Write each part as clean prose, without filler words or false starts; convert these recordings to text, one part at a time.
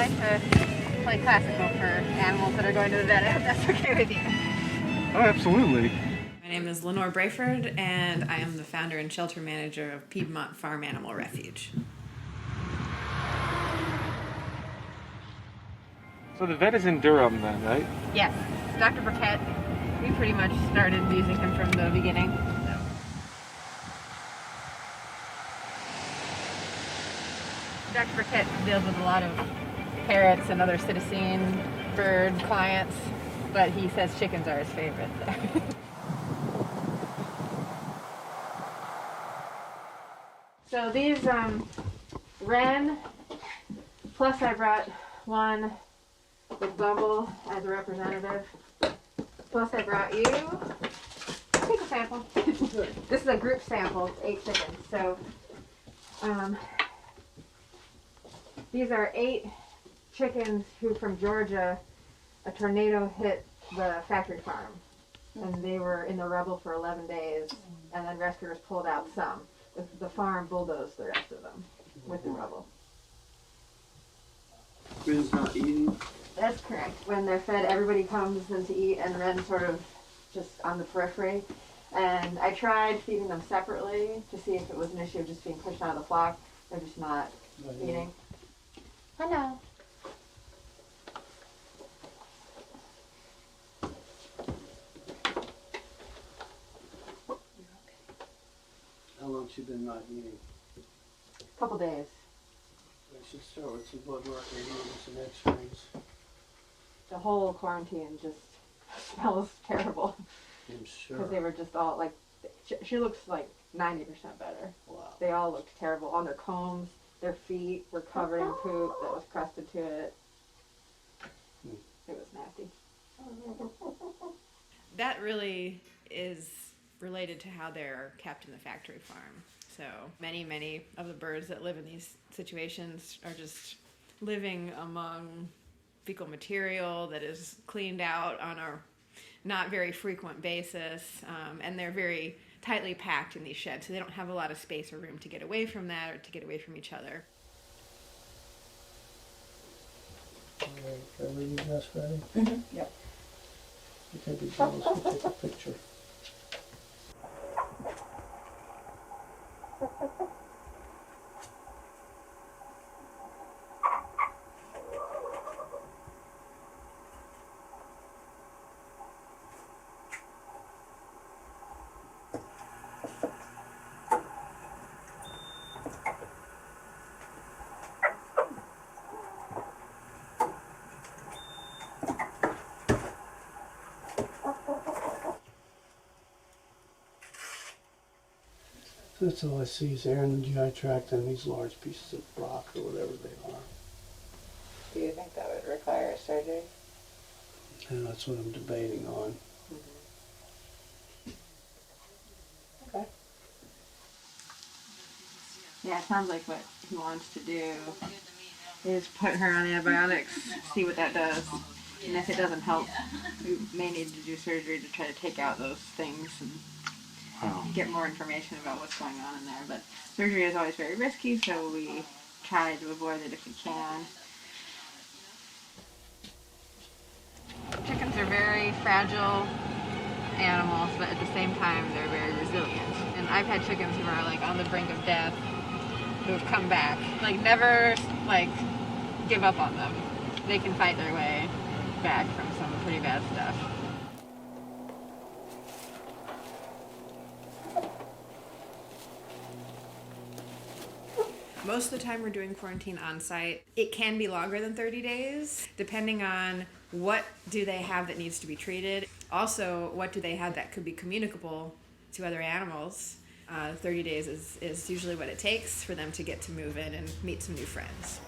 like to play classical for animals that are going to the vet, if that's okay with you. Oh, absolutely. My name is Lenore Brayford, and I am the founder and shelter manager of Piedmont Farm Animal Refuge. So the vet is in Durham then, right? Yes, Dr. Burkett. We pretty much started using him from the beginning. Dr. Burkett deals with a lot of parrots and other citizen bird clients, but he says chickens are his favorite. So these Wren, plus I brought one with Bumble as a representative, plus I brought you, take a sample. This is a group sample, 8 chickens. So these are 8 chickens who from Georgia, a tornado hit the factory farm, and they were in the rubble for 11 days, and then rescuers pulled out some. The farm bulldozed the rest of them with the rubble. Wren's not eating? That's correct. When they're fed, everybody comes in to eat, and Wren's sort of just on the periphery. And I tried feeding them separately to see if it was an issue of just being pushed out of the flock. They're just not eating. Hello. How long she been not eating? Couple days. I should start with some blood work and some x-rays. The whole quarantine just smells terrible. I'm sure. Because they were just all like, she looks like 90% better. Wow. They all looked terrible. On their combs, their feet were covered in poop that was crusted to it. It was nasty. That really is related to how they're kept in the factory farm. So many of the birds that live in these situations are just living among fecal material that is cleaned out on a not very frequent basis, and they're very tightly packed in these sheds, so they don't have a lot of space or room to get away from that or to get away from each other. Alright, are you guys ready? Mm-hmm. Yep. You take these girls and take a picture. So that's all I see is air in the GI tract and these large pieces of rock or whatever they are. Do you think that would require a surgery? And that's what I'm debating on. Okay. Yeah, it sounds like what he wants to do is put her on antibiotics, see what that does. And if it doesn't help, we may need to do surgery to try to take out those things and get more information about what's going on in there. But surgery is always very risky, so we try to avoid it if we can. Chickens are very fragile animals, but at the same time they're very resilient. And I've had chickens who are like on the brink of death who have come back. Like never like give up on them. They can fight their way back from some pretty bad stuff. Most of the time we're doing quarantine on site. It can be longer than 30 days, depending on what do they have that needs to be treated. Also, what do they have that could be communicable to other animals. 30 days is usually what it takes for them to get to move in and meet some new friends.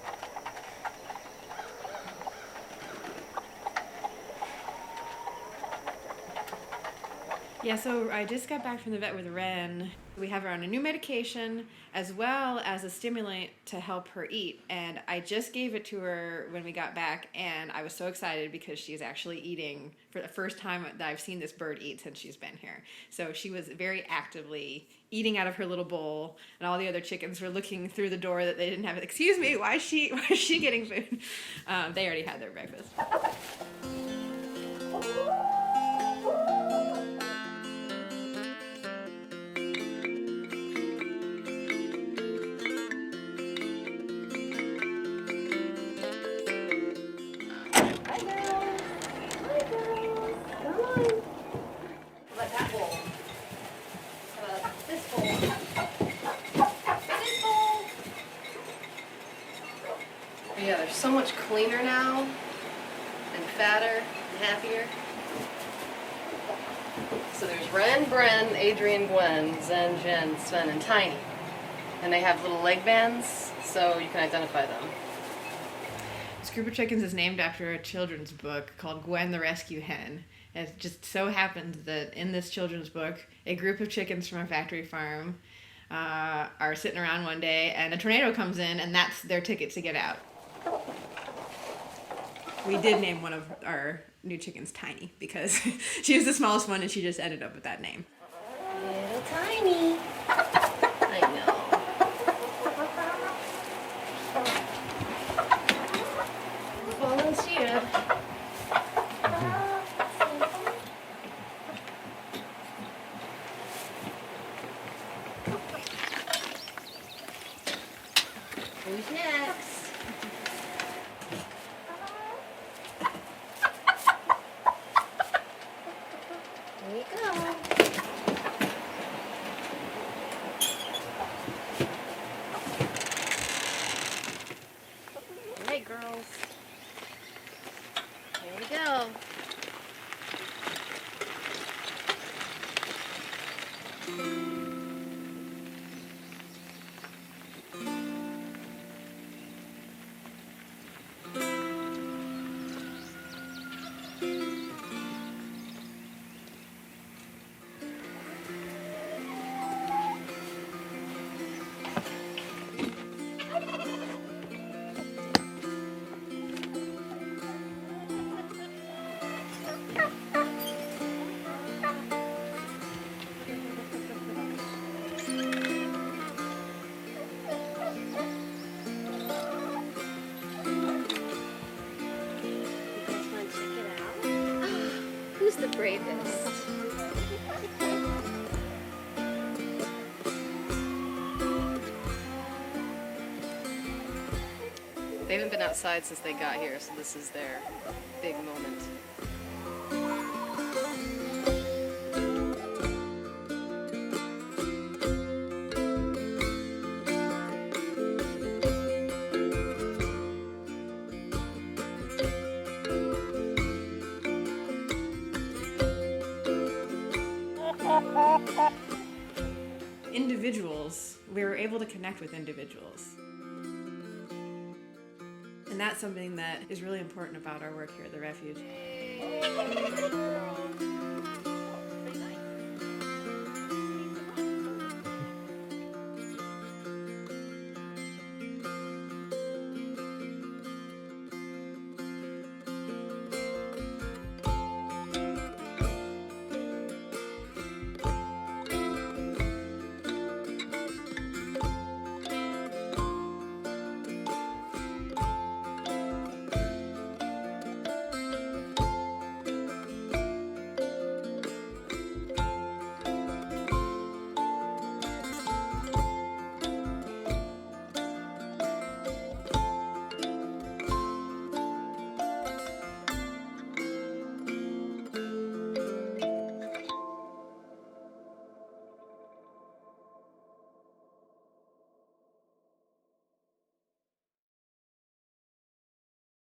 Yeah, so I just got back from the vet with Wren. We have her on a new medication as well as a stimulant to help her eat. And I just gave it to her when we got back, and I was so excited because she's actually eating for the first time that I've seen this bird eat since she's been here. So she was very actively eating out of her little bowl, and all the other chickens were looking through the door that they didn't have. Excuse me, why is she getting food? They already had their breakfast. Yeah, they're so much cleaner now, and fatter, and happier. So there's Wren, Bren, Adrian, Gwen, Zen, Jen, Sven, and Tiny. And they have little leg bands, so you can identify them. This group of chickens is named after a children's book called Gwen the Rescue Hen. And it just so happened that in this children's book, a group of chickens from a factory farm are sitting around one day, and a tornado comes in, and that's their ticket to get out. We did name one of our new chickens Tiny because she was the smallest one, and she just ended up with that name. Little Tiny. I know. Well, as she did. Who's next? There you go. All right, girls. Here we go. Who's the bravest? They haven't been outside since they got here, so this is their big moment. Individuals, we were able to connect with individuals. And that's something that is really important about our work here at the refuge.